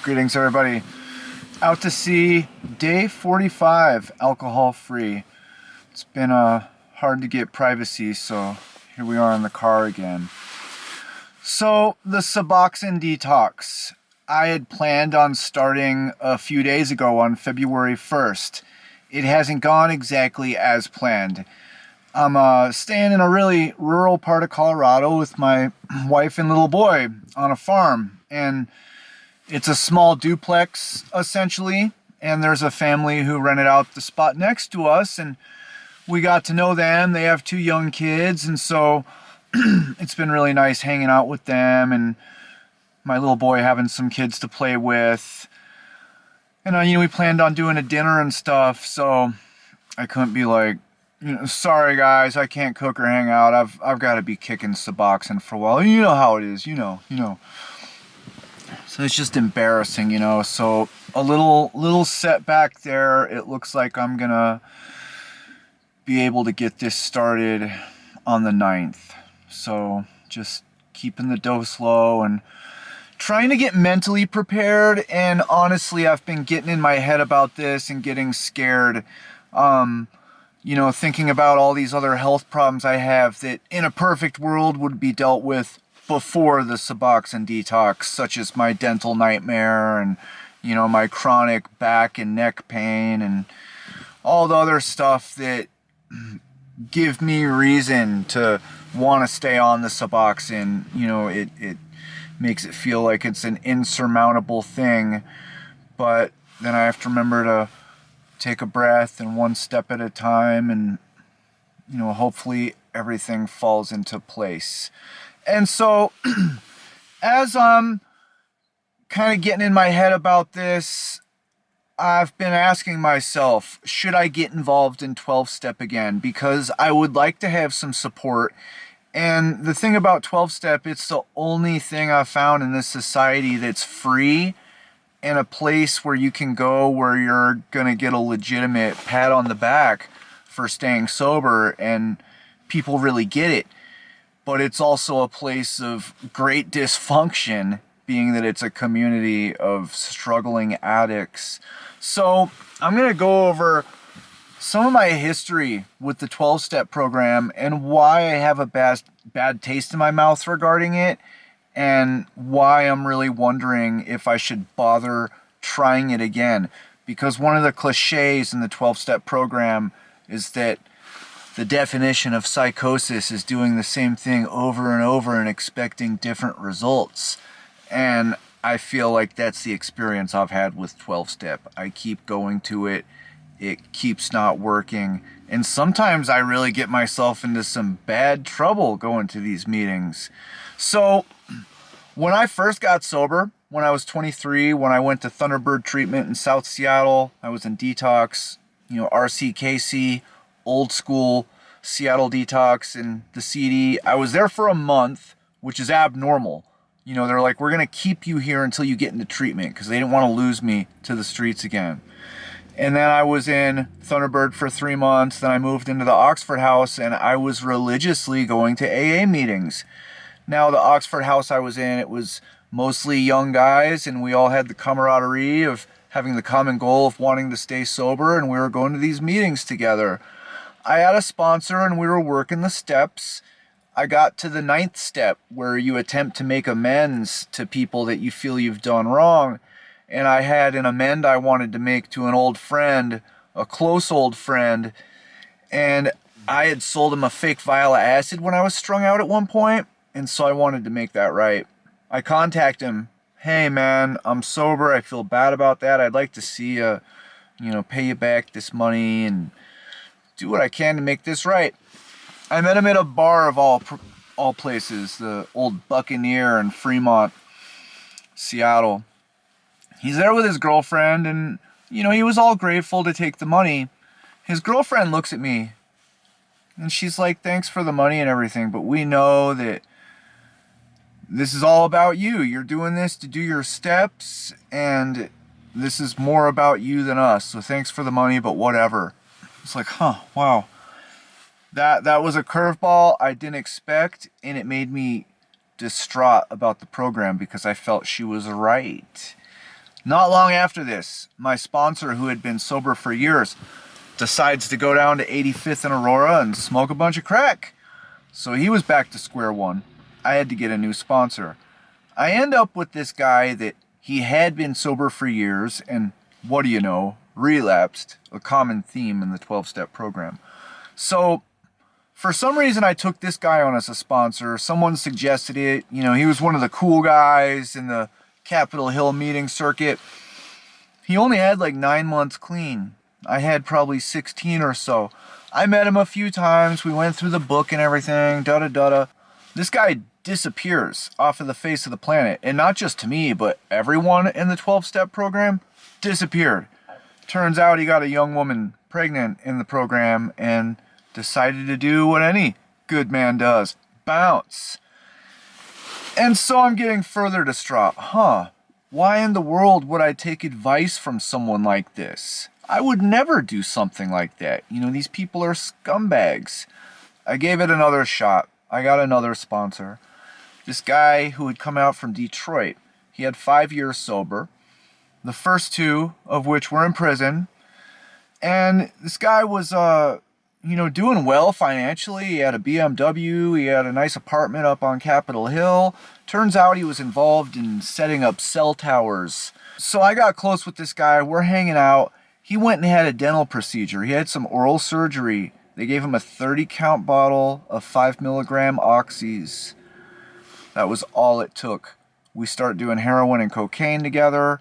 Greetings, everybody. Out to sea, day 45, alcohol-free. It's been hard to get privacy, so here we are in the car again. So, the Suboxone Detox. I had planned on starting a few days ago on February 1st. It hasn't gone exactly as planned. I'm staying in a really rural part of Colorado with my wife and little boy on a farm, and it's a small duplex, essentially, and there's a family who rented out the spot next to us, and we got to know them. They have 2 young kids, and so it's been really nice hanging out with them, and my little boy having some kids to play with. And, we planned on doing a dinner and stuff, so I couldn't be like, sorry guys, I can't cook or hang out. I've got to be kicking Suboxone for a while. You know how it is, you know. So it's just embarrassing, So a little setback there. It looks like I'm gonna be able to get this started on the 9th. So just keeping the dose low and trying to get mentally prepared. And honestly, I've been getting in my head about this and getting scared. Thinking about all these other health problems I have that in a perfect world would be dealt with before the Suboxone Detox, such as my dental nightmare and, my chronic back and neck pain and all the other stuff that give me reason to want to stay on the Suboxone. It makes it feel like it's an insurmountable thing, but then I have to remember to take a breath and one step at a time, and hopefully everything falls into place. And so as I'm kind of getting in my head about this, I've been asking myself, should I get involved in 12-step again? Because I would like to have some support. And the thing about 12-step, it's the only thing I've found in this society that's free and a place where you can go where you're going to get a legitimate pat on the back for staying sober, and people really get it. But it's also a place of great dysfunction, being that it's a community of struggling addicts. So I'm going to go over some of my history with the 12-step program and why I have a bad taste in my mouth regarding it, and why I'm really wondering if I should bother trying it again. Because one of the cliches in the 12-step program is that the definition of psychosis is doing the same thing over and over and expecting different results. And I feel like that's the experience I've had with 12-step. I keep going to it. It keeps not working. And sometimes I really get myself into some bad trouble going to these meetings. So when I first got sober, when I was 23, when I went to Thunderbird treatment in South Seattle, I was in Detox, RCKC, old school Seattle Detox and the CD. I was there for a month, which is abnormal. They're like, we're going to keep you here until you get into treatment, because they didn't want to lose me to the streets again. And then I was in Thunderbird for 3 months. Then I moved into the Oxford House, and I was religiously going to AA meetings. Now, the Oxford House I was in, it was mostly young guys, and we all had the camaraderie of having the common goal of wanting to stay sober, and we were going to these meetings together. I had a sponsor, and we were working the steps. I got to the 9th step, where you attempt to make amends to people that you feel you've done wrong. And I had an amend I wanted to make to an old friend, a close old friend. And I had sold him a fake vial of acid when I was strung out at one point. And so I wanted to make that right. I contacted him. Hey man, I'm sober. I feel bad about that. I'd like to see you, pay you back this money and do what I can to make this right. I met him at a bar of all places, the old Buccaneer in Fremont, Seattle. He's there with his girlfriend, and, he was all grateful to take the money. His girlfriend looks at me, and she's like, thanks for the money and everything, but we know that this is all about you. You're doing this to do your steps, and this is more about you than us. So thanks for the money, but whatever. It's like, wow. That was a curveball I didn't expect, and it made me distraught about the program because I felt she was right. Not long after this, my sponsor, who had been sober for years, decides to go down to 85th and Aurora and smoke a bunch of crack. So he was back to square one. I had to get a new sponsor. I end up with this guy that he had been sober for years, and what do you know, relapsed, a common theme in the 12-step program. So for some reason, I took this guy on as a sponsor. Someone suggested it. You know, he was one of the cool guys in the Capitol Hill meeting circuit. He only had like 9 months clean. I had probably 16 or so. I met him a few times. We went through the book and everything, da-da-da-da. This guy disappears off of the face of the planet. And not just to me, but everyone in the 12-step program disappeared. Turns out he got a young woman pregnant in the program and decided to do what any good man does, bounce. And so I'm getting further distraught. Why in the world would I take advice from someone like this? I would never do something like that. You know, these people are scumbags. I gave it another shot. I got another sponsor. This guy who had come out from Detroit. He had 5 years sober, the first 2 of which were in prison. And this guy was, doing well financially. He had a BMW. He had a nice apartment up on Capitol Hill. Turns out he was involved in setting up cell towers. So I got close with this guy. We're hanging out. He went and had a dental procedure. He had some oral surgery. They gave him a 30-count bottle of 5 milligram oxys. That was all it took. We start doing heroin and cocaine together.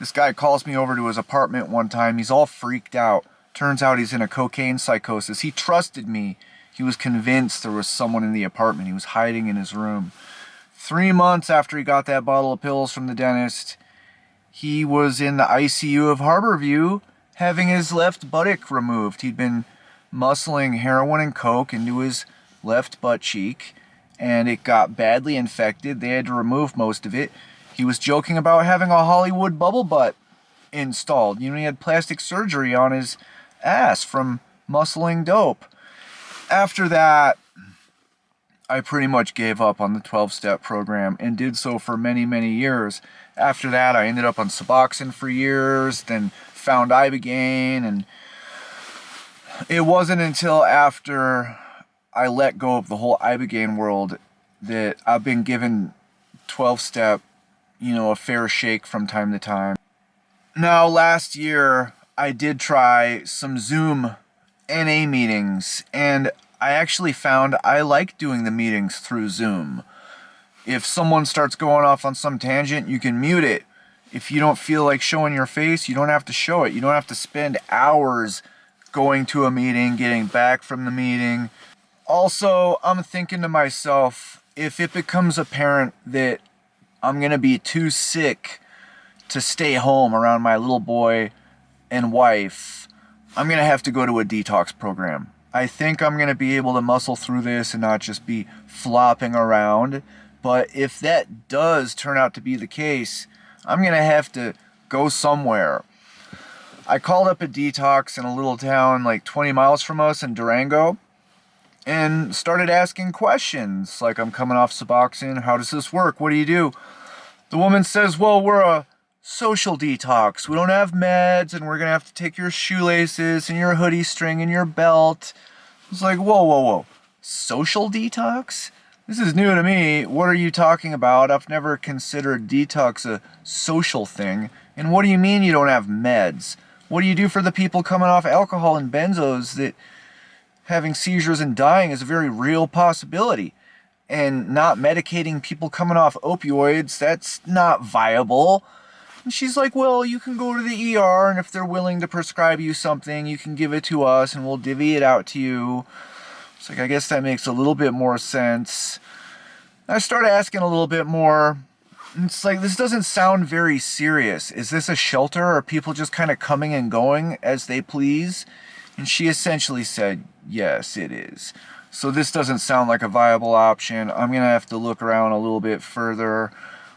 This guy calls me over to his apartment one time. He's all freaked out. Turns out he's in a cocaine psychosis. He trusted me. He was convinced there was someone in the apartment. He was hiding in his room. 3 months after he got that bottle of pills from the dentist, he was in the ICU of Harborview having his left buttock removed. He'd been muscling heroin and coke into his left butt cheek, and it got badly infected. They had to remove most of it. He was joking about having a Hollywood bubble butt installed. You know, he had plastic surgery on his ass from muscling dope. After that, I pretty much gave up on the 12-step program and did so for many, many years. After that, I ended up on Suboxone for years, then found Ibogaine, and it wasn't until after I let go of the whole Ibogaine world that I've been given 12-step, a fair shake from time to time. Now, last year, I did try some Zoom NA meetings, and I actually found I like doing the meetings through Zoom. If someone starts going off on some tangent, you can mute it. If you don't feel like showing your face, you don't have to show it. You don't have to spend hours going to a meeting, getting back from the meeting. Also, I'm thinking to myself, if it becomes apparent that I'm going to be too sick to stay home around my little boy and wife, I'm going to have to go to a detox program. I think I'm going to be able to muscle through this and not just be flopping around. But if that does turn out to be the case, I'm going to have to go somewhere. I called up a detox in a little town like 20 miles from us in Durango and started asking questions like, I'm coming off Suboxone. How does this work? What do you do? The woman says, well, we're a social detox. We don't have meds, and we're going to have to take your shoelaces and your hoodie string and your belt. I was like, whoa. Social detox? This is new to me. What are you talking about? I've never considered detox a social thing. And what do you mean you don't have meds? What do you do for the people coming off alcohol and benzos that having seizures and dying is a very real possibility? And not medicating people coming off opioids, that's not viable. And she's like, well, you can go to the ER, and if they're willing to prescribe you something, you can give it to us, and we'll divvy it out to you. It's like, I guess that makes a little bit more sense. I started asking a little bit more. It's like, this doesn't sound very serious. Is this a shelter? Are people just kind of coming and going as they please? And she essentially said, yes, it is. So this doesn't sound like a viable option. I'm going to have to look around a little bit further.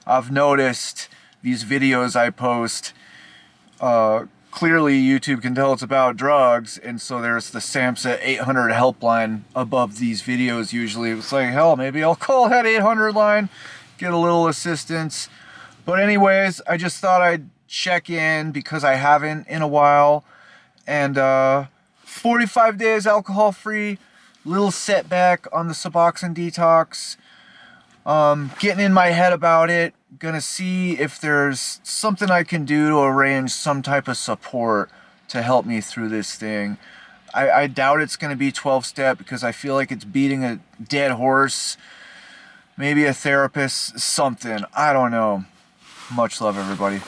I've noticed these videos I post, clearly YouTube can tell it's about drugs, and so there's the SAMHSA 800 helpline above these videos usually. It's like, hell, maybe I'll call that 800 line, get a little assistance. But anyways, I just thought I'd check in because I haven't in a while. And 45 days alcohol free, little setback on the Suboxone Detox. Getting in my head about it, gonna see if there's something I can do to arrange some type of support to help me through this thing. I doubt it's gonna be 12-step because I feel like it's beating a dead horse. Maybe a therapist, something. I don't know. Much love, everybody.